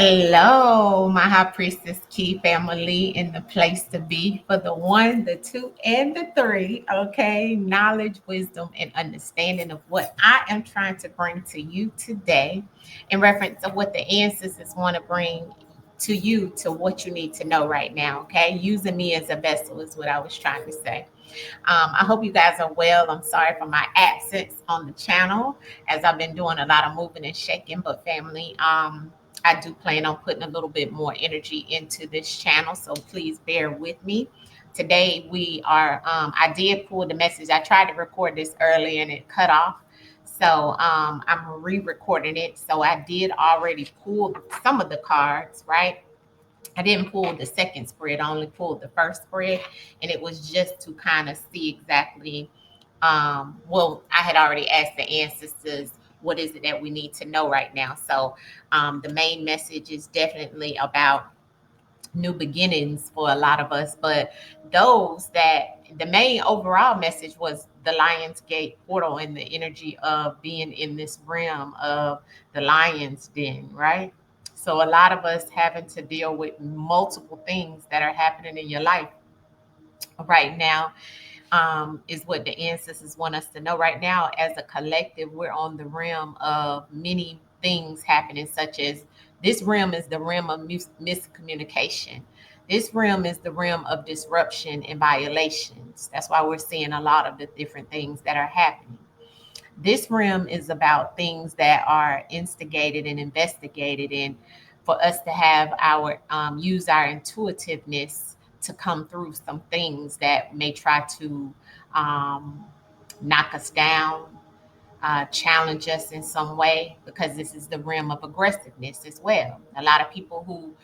Hello, my High Priestess Key family in the place to be for the one, the two, and the three. Okay, knowledge, wisdom, and understanding of what I am trying to bring to you today in reference of what the ancestors want to bring to you to what you need to know right now. Okay, using me as a vessel is what I was trying to say. I hope you guys are well. I'm sorry for my absence on the channel as I've been doing a lot of moving and shaking, but family, I do plan on putting a little bit more energy into this channel, so please bear with me. Today we are, I did pull the message. I tried to record this early and it cut off. So I'm re-recording it. So I did already pull some of the cards, right? I didn't pull the second spread, I only pulled the first spread, and it was just to kind of see exactly. Well, I had already asked the ancestors, what is it that we need to know right now? So, the main message is definitely about new beginnings for a lot of us, but those that the main overall message was the Lion's Gate portal and the energy of being in this realm of the Lion's Den, right? So a lot of us having to deal with multiple things that are happening in your life right now, is what the ancestors want us to know right now. As a collective, we're on the realm of many things happening, such as this realm is the realm of miscommunication. This realm is the realm of disruption and violations. That's why we're seeing a lot of the different things that are happening. This realm is about things that are instigated and investigated, and for us to have our use our intuitiveness to come through some things that may try to um, knock us down, challenge us in some way, because this is the realm of aggressiveness as well. A lot of people who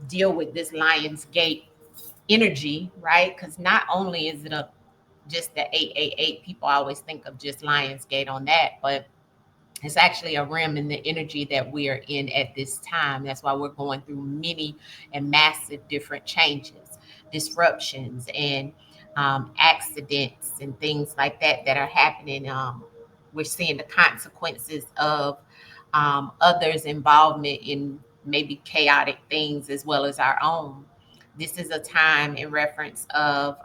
deal with this Lion's Gate energy, right? Because not only is it a just the 888, people always think of just Lionsgate on that, but it's actually a realm in the energy that we are in at this time. That's why we're going through many and massive different changes, disruptions, and accidents and things like that that are happening. We're seeing the consequences of others' involvement in maybe chaotic things as well as our own. This is a time in reference of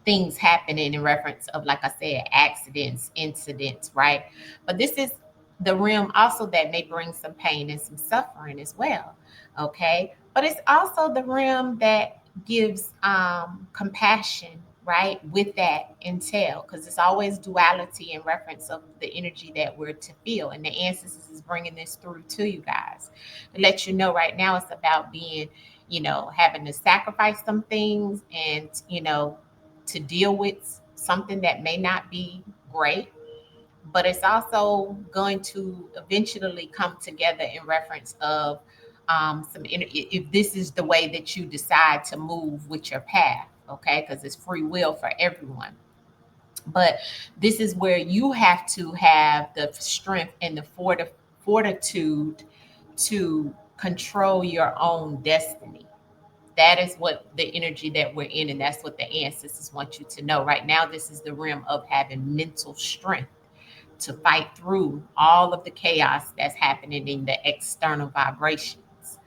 things happening in reference of, like I said, accidents, incidents, right? But this is the realm also that may bring some pain and some suffering as well. Okay. But it's also the realm that gives compassion, right? With that entail, because it's always duality in reference of the energy that we're to feel. And the ancestors is bringing this through to you guys to let you know right now it's about being, having to sacrifice some things and, to deal with something that may not be great, but it's also going to eventually come together in reference of if this is the way that you decide to move with your path, okay? Because it's free will for everyone. But this is where you have to have the strength and the fortitude to control your own destiny. That is what the energy that we're in, and that's what the ancestors want you to know right now. This is the realm of having mental strength to fight through all of the chaos that's happening in the external vibrations.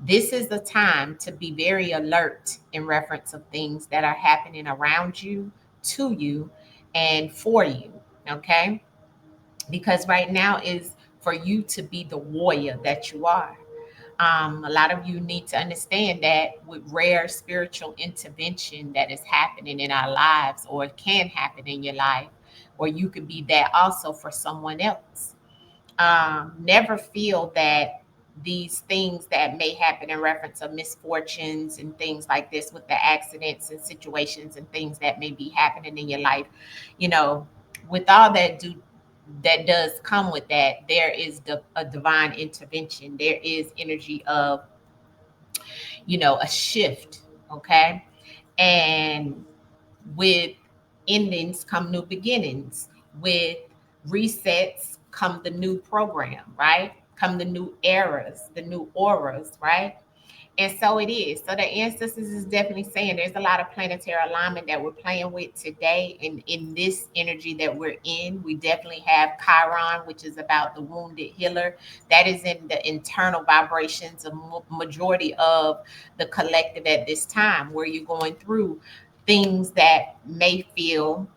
This is the time to be very alert in reference of things that are happening around you, to you, and for you. Okay, because right now is for you to be the warrior that you are. A lot of you need to understand that with rare spiritual intervention that is happening in our lives, or it can happen in your life, or you could be that also for someone else. Never feel that these things that may happen in reference of misfortunes and things like this with the accidents and situations and things that may be happening in your life, you know, with all that does come with that, there is a divine intervention. There is energy of, a shift. Okay. And with endings come new beginnings. With resets come the new program, right? Come the new eras, the new auras, right? And so it is. So the ancestors is definitely saying there's a lot of planetary alignment that we're playing with today. And in this energy that we're in, we definitely have Chiron, which is about the wounded healer. That is in the internal vibrations of majority of the collective at this time, where you're going through things that may feel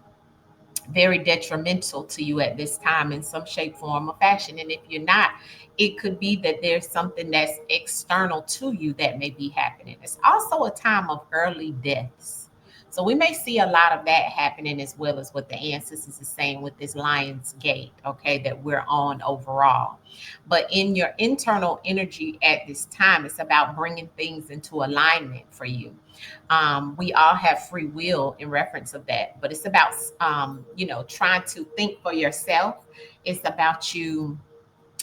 very detrimental to you at this time in some shape, form, or fashion. And if you're not, it could be that there's something that's external to you that may be happening. It's also a time of early deaths. So we may see a lot of that happening, as well as what the ancestors is saying with this lion's gate, okay, that we're on overall. But in your internal energy at this time, it's about bringing things into alignment for you. We all have free will in reference of that, but it's about trying to think for yourself. It's about you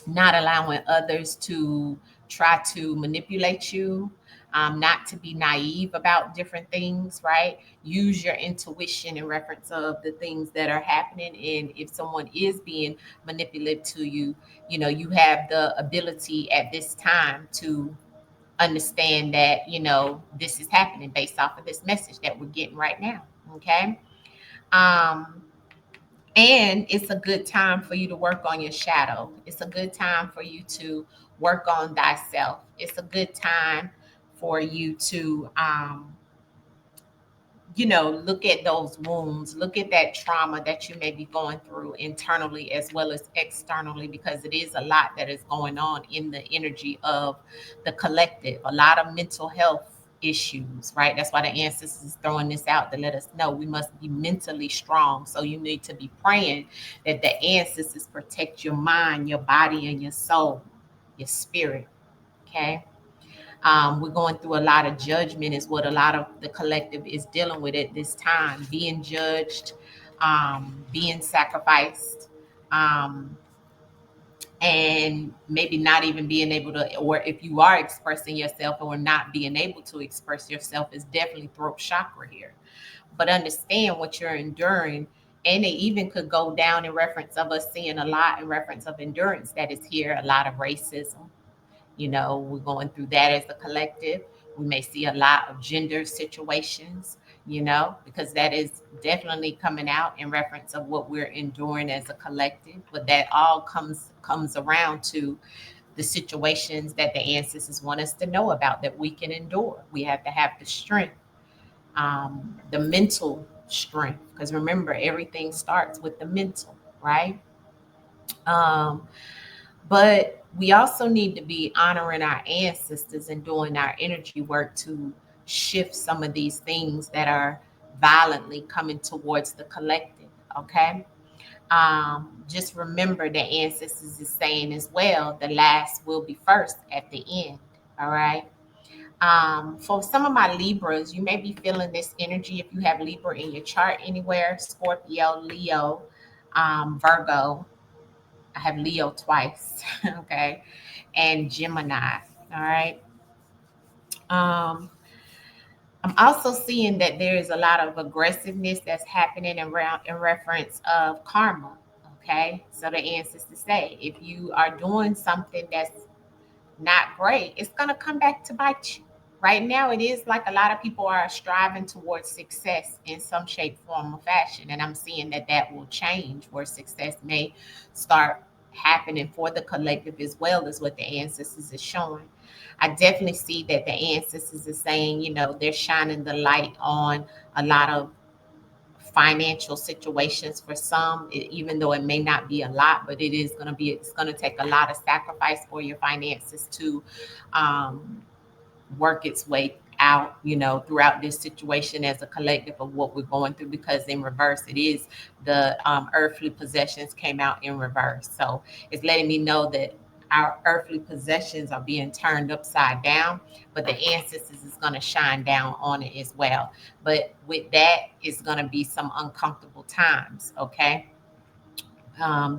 not allowing others to try to manipulate you, not to be naive about different things, right? Use your intuition in reference of the things that are happening. And if someone is being manipulative to you, you have the ability at this time to understand that this is happening based off of this message that we're getting right now. Okay. um and it's a good time for you to work on your shadow. It's a good time for you to work on thyself. It's a good time for you to look at those wounds, look at that trauma that you may be going through internally as well as externally, because it is a lot that is going on in the energy of the collective. A lot of mental health issues, right? That's why the ancestors is throwing this out to let us know we must be mentally strong. So you need to be praying that the ancestors protect your mind, your body, and your soul, your spirit. Okay. We're going through a lot of judgment, is what a lot of the collective is dealing with at this time. Being judged, being sacrificed, um, and maybe not even being able to, or if you are expressing yourself or not being able to express yourself, is definitely throat chakra here. But understand what you're enduring. And it even could go down in reference of us seeing a lot in reference of endurance that is here, a lot of racism. We're going through that as a collective. We may see a lot of gender situations, because that is definitely coming out in reference of what we're enduring as a collective. But that all comes around to the situations that the ancestors want us to know about, that we can endure. We have to have the strength, the mental strength, because remember, everything starts with the mental, right? Um, But we also need to be honoring our ancestors and doing our energy work to shift some of these things that are violently coming towards the collective. Okay. Just remember the ancestors is saying as well, the last will be first at the end. All right. For some of my Libras, you may be feeling this energy if you have Libra in your chart anywhere: Scorpio, Leo, Virgo. I have Leo twice. Okay. And Gemini. All right. Um, I'm also seeing that there is a lot of aggressiveness that's happening around in reference of karma. Okay. So the ancestors say if you are doing something that's not great, it's going to come back to bite you. Right now, it is like a lot of people are striving towards success in some shape, form, or fashion. And I'm seeing that that will change, where success may start happening for the collective as well as what the ancestors is showing. I definitely see that the ancestors is saying, they're shining the light on a lot of financial situations for some, even though it may not be a lot, but it's going to take a lot of sacrifice for your finances to um, work its way out, throughout this situation as a collective of what we're going through, because in reverse, it is the earthly possessions came out in reverse. So it's letting me know that our earthly possessions are being turned upside down, but the ancestors is going to shine down on it as well. But with that, it's going to be some uncomfortable times. Okay.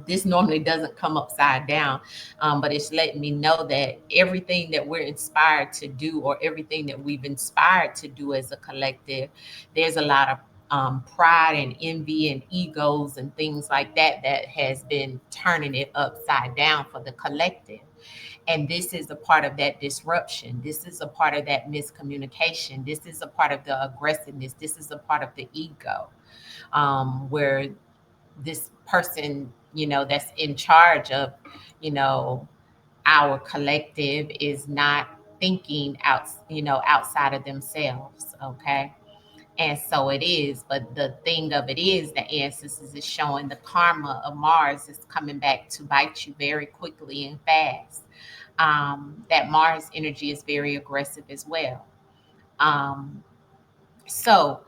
This normally doesn't come upside down, but it's letting me know that everything that we're inspired to do, or everything that we've inspired to do as a collective, there's a lot of pride and envy and egos and things like that that has been turning it upside down for the collective. And this is a part of that disruption. This is a part of that miscommunication. This is a part of the aggressiveness. This is a part of the ego, where this person, that's in charge of, you know, our collective is not thinking outside of themselves. Okay. And so it is. But the thing of it is, the ancestors is showing the karma of Mars is coming back to bite you very quickly and fast. That Mars energy is very aggressive as well. Um, so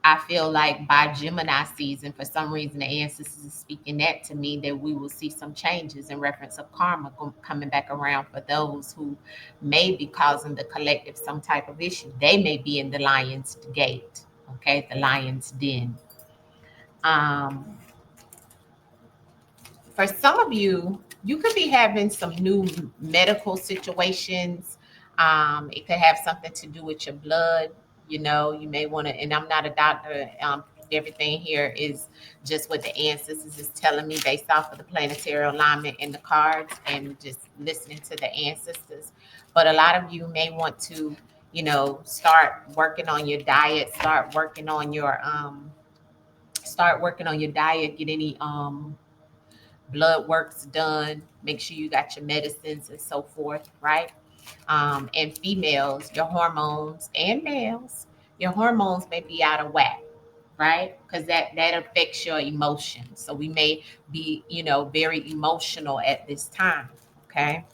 I feel like by Gemini season, for some reason, the ancestors is speaking that to me, that we will see some changes in reference of karma coming back around for those who may be causing the collective some type of issue. They may be in the lion's gate, okay, the lion's den. Um, for some of you, you could be having some new medical situations. It could have something to do with your blood. You may want to, and I'm not a doctor. Everything here is just what the ancestors is telling me based off of the planetary alignment and the cards and just listening to the ancestors. But a lot of you may want to, start working on your diet, start working on your diet, get any blood work's done, make sure you got your medicines and so forth, right? And females, your hormones, and males, your hormones may be out of whack, right? Because that affects your emotions. So we may be, very emotional at this time. Okay,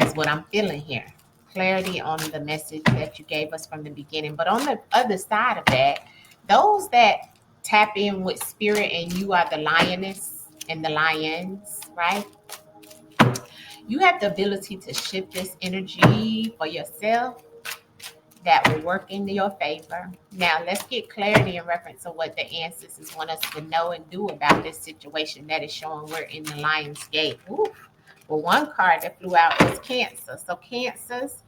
is what I'm feeling here. Clarity on the message that you gave us from the beginning. But on the other side of that, those that tap in with spirit, and you are the lioness and the lions, right? You have the ability to shift this energy for yourself that will work in your favor. Now, let's get clarity in reference to what the ancestors want us to know and do about this situation that is showing we're in the lion's gate. Ooh. Well, one card that flew out was Cancer. So, Cancers,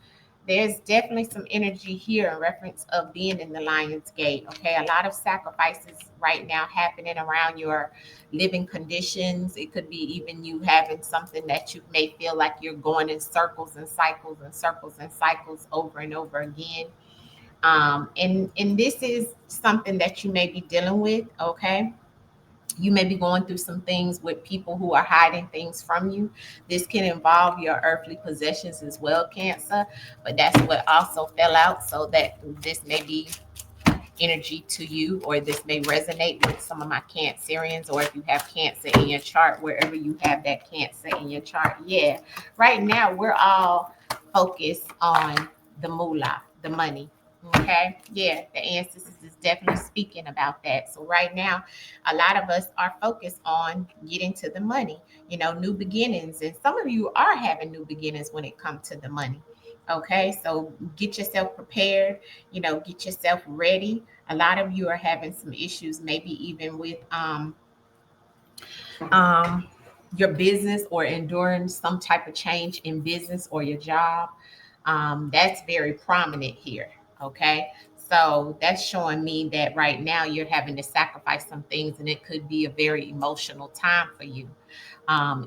there's definitely some energy here in reference of being in the lion's gate. Okay, a lot of sacrifices right now happening around your living conditions. It could be even you having something that you may feel like you're going in circles and cycles and circles and cycles over and over again. And this is something that you may be dealing with. Okay, you may be going through some things with people who are hiding things from you. This can involve your earthly possessions as well, Cancer, but that's what also fell out. So that this may be energy to you, or this may resonate with some of my Cancerians, or if you have Cancer in your chart, wherever you have that Cancer in your chart. Yeah, right now we're all focused on the moolah, the money. Okay, yeah, the ancestors is definitely speaking about that. So right now, a lot of us are focused on getting to the money, new beginnings, and some of you are having new beginnings when it comes to the money. Okay, so get yourself prepared, get yourself ready. A lot of you are having some issues, maybe even with um, your business, or enduring some type of change in business or your job. That's very prominent here. Okay. So that's showing me that right now you're having to sacrifice some things, and it could be a very emotional time for you,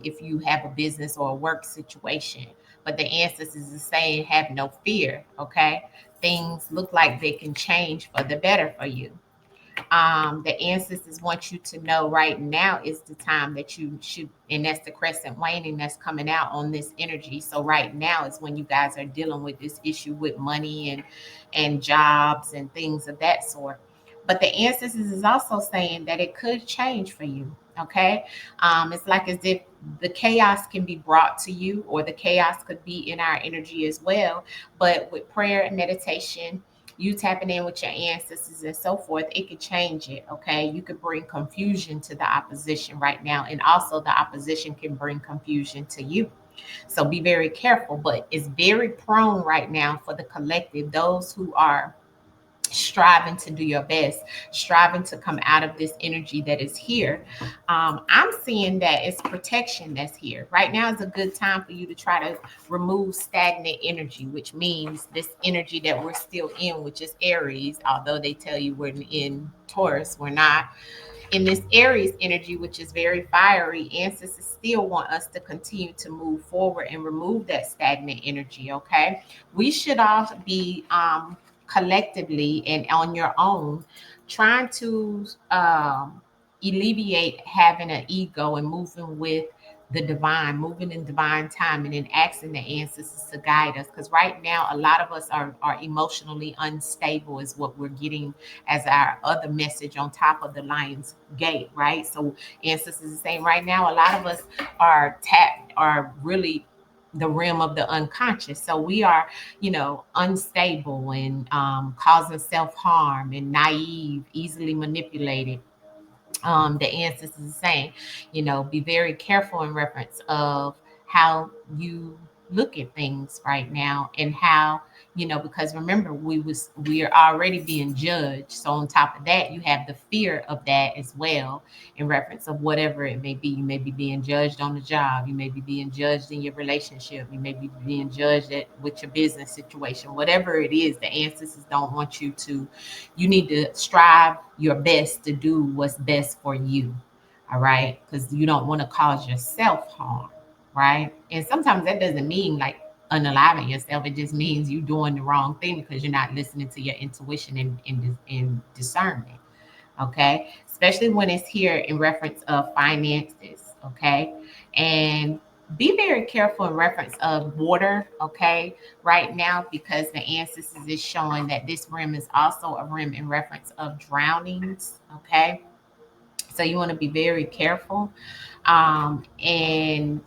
if you have a business or a work situation. But the ancestors is saying, have no fear. Okay. Things look like they can change for the better for you. The ancestors want you to know right now is the time that you should, and that's the crescent waning that's coming out on this energy. So right now is when you guys are dealing with this issue with money and jobs and things of that sort. But the ancestors is also saying that it could change for you. Okay, it's like as if the chaos can be brought to you, or the chaos could be in our energy as well. But with prayer and meditation, you tapping in with your ancestors and so forth, it could change it. Okay, you could bring confusion to the opposition right now, and also the opposition can bring confusion to you. So be very careful. But it's very prone right now for the collective, those who are striving to do your best, striving to come out of this energy that is here. I'm seeing that it's protection that's here. Right now is a good time for you to try to remove stagnant energy, which means this energy that we're still in, which is Aries, although they tell you we're in Taurus, we're not. In this Aries energy, which is very fiery, ancestors still want us to continue to move forward and remove that stagnant energy. Okay, we should all be collectively and on your own trying to alleviate having an ego and moving with the divine, moving in divine timing and asking the ancestors to guide us. Because right now, a lot of us are emotionally unstable, is what we're getting as our other message on top of the lion's gate, right? So ancestors is saying right now, a lot of us are really the realm of the unconscious. So we are, unstable and causing self-harm and naive, easily manipulated. The ancestors is saying, be very careful in reference of how you look at things right now, and how, because remember, we are already being judged. So on top of that, you have the fear of that as well, in reference of whatever it may be. You may be being judged on the job, you may be being judged in your relationship, you may be being judged with your business situation, whatever it is. The ancestors don't want you to, you need to strive your best to do what's best for you. All right. Because you don't want to cause yourself harm. Right. And sometimes that doesn't mean like unaliving yourself. It just means you doing the wrong thing because you're not listening to your intuition and discernment. Okay. Especially when it's here in reference of finances. Okay. And be very careful in reference of water. Okay, right now, because the ancestors is showing that this rim is also a rim in reference of drownings. Okay, so you want to be very careful, and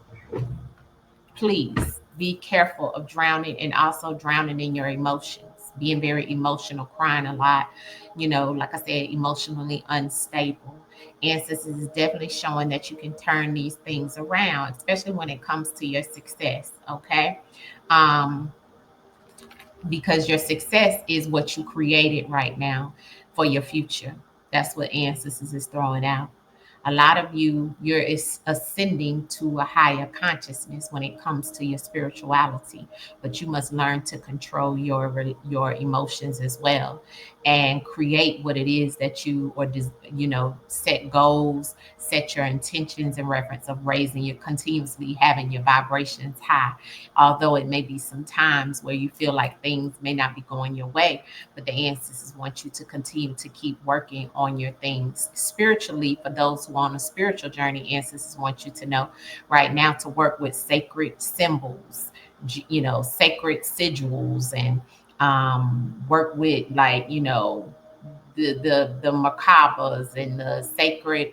please be careful of drowning, and also drowning in your emotions, being very emotional, crying a lot, like I said, emotionally unstable. Ancestors is definitely showing that you can turn these things around, especially when it comes to your success. Okay. Um, because your success is what you created right now for your future. That's what ancestors is throwing out. A lot of you're ascending to a higher consciousness when it comes to your spirituality, but you must learn to control your emotions as well, and create what it is that set goals, set your intentions in reference of raising your continuously having your vibrations high. Although it may be some times where you feel like things may not be going your way, but the ancestors want you to continue to keep working on your things spiritually. For those who are on a spiritual journey, ancestors want you to know right now to work with sacred symbols, sacred sigils, and work with, like, the macabres and the sacred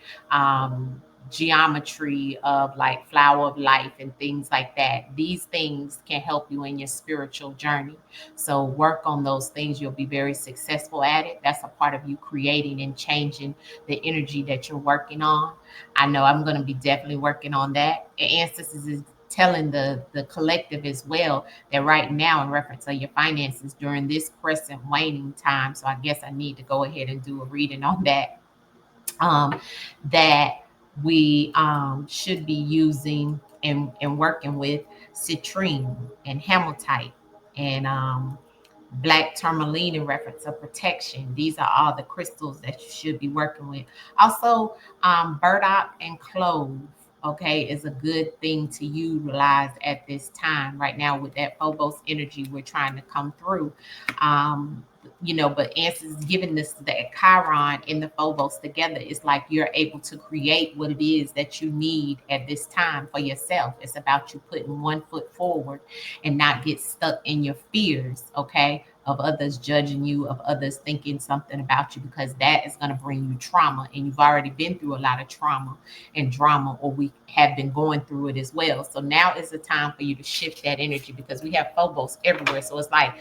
geometry of like flower of life and things like that. These things can help you in your spiritual journey. So work on those things. You'll be very successful at it. That's a part of you creating and changing the energy that you're working on. I know I'm going to be definitely working on that. And ancestors is telling the collective as well that right now, in reference to your finances during this crescent waning time, so I guess I need to go ahead and do a reading on that, um, that we should be using and working with citrine and hematite and black tourmaline in reference of protection. These are all the crystals that you should be working with. Also, burdock and clove, okay, is a good thing to utilize at this time. Right now, with that Phobos energy, we're trying to come through. But answers giving this, the Chiron and the Phobos together, is like you're able to create what it is that you need at this time for yourself. It's about you putting one foot forward and not get stuck in your fears, okay, of others judging you, of others thinking something about you, because that is going to bring you trauma. And you've already been through a lot of trauma and drama, or we have been going through it as well. So now is the time for you to shift that energy, because we have Phobos everywhere. So it's like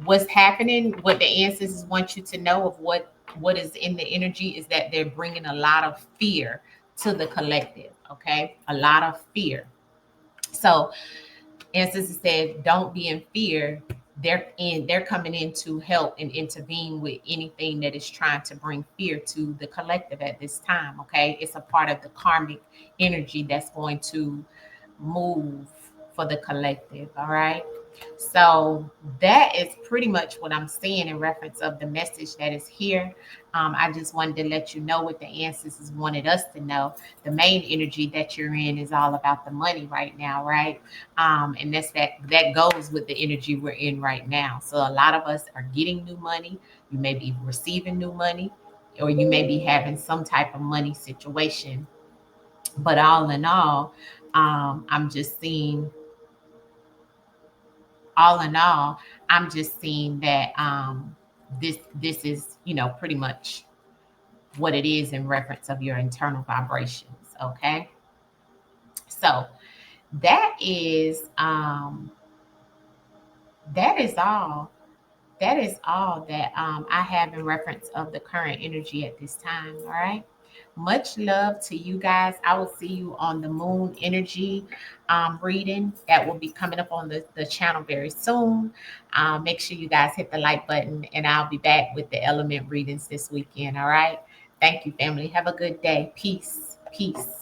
what's happening, what the ancestors want you to know of what is in the energy is that they're bringing a lot of fear to the collective. Okay, a lot of fear. So ancestors said, don't be in fear they're coming in to help and intervene with anything that is trying to bring fear to the collective at this time. Okay, it's a part of the karmic energy that's going to move for the collective. All right. So that is pretty much what I'm seeing in reference of the message that is here. I just wanted to let you know what the ancestors wanted us to know. The main energy that you're in is all about the money right now, right? And that goes with the energy we're in right now. So a lot of us are getting new money. You may be receiving new money, or you may be having some type of money situation. But all in all, I'm just seeing all in all, I'm just seeing that this is, pretty much what it is in reference of your internal vibrations. Okay. So that is that is all. That is all that I have in reference of the current energy at this time. All right. Much love to you guys. I will see you on the moon energy reading that will be coming up on the channel very soon. Make sure you guys hit the like button, and I'll be back with the element readings this weekend. All right. Thank you, family. Have a good day. Peace. Peace.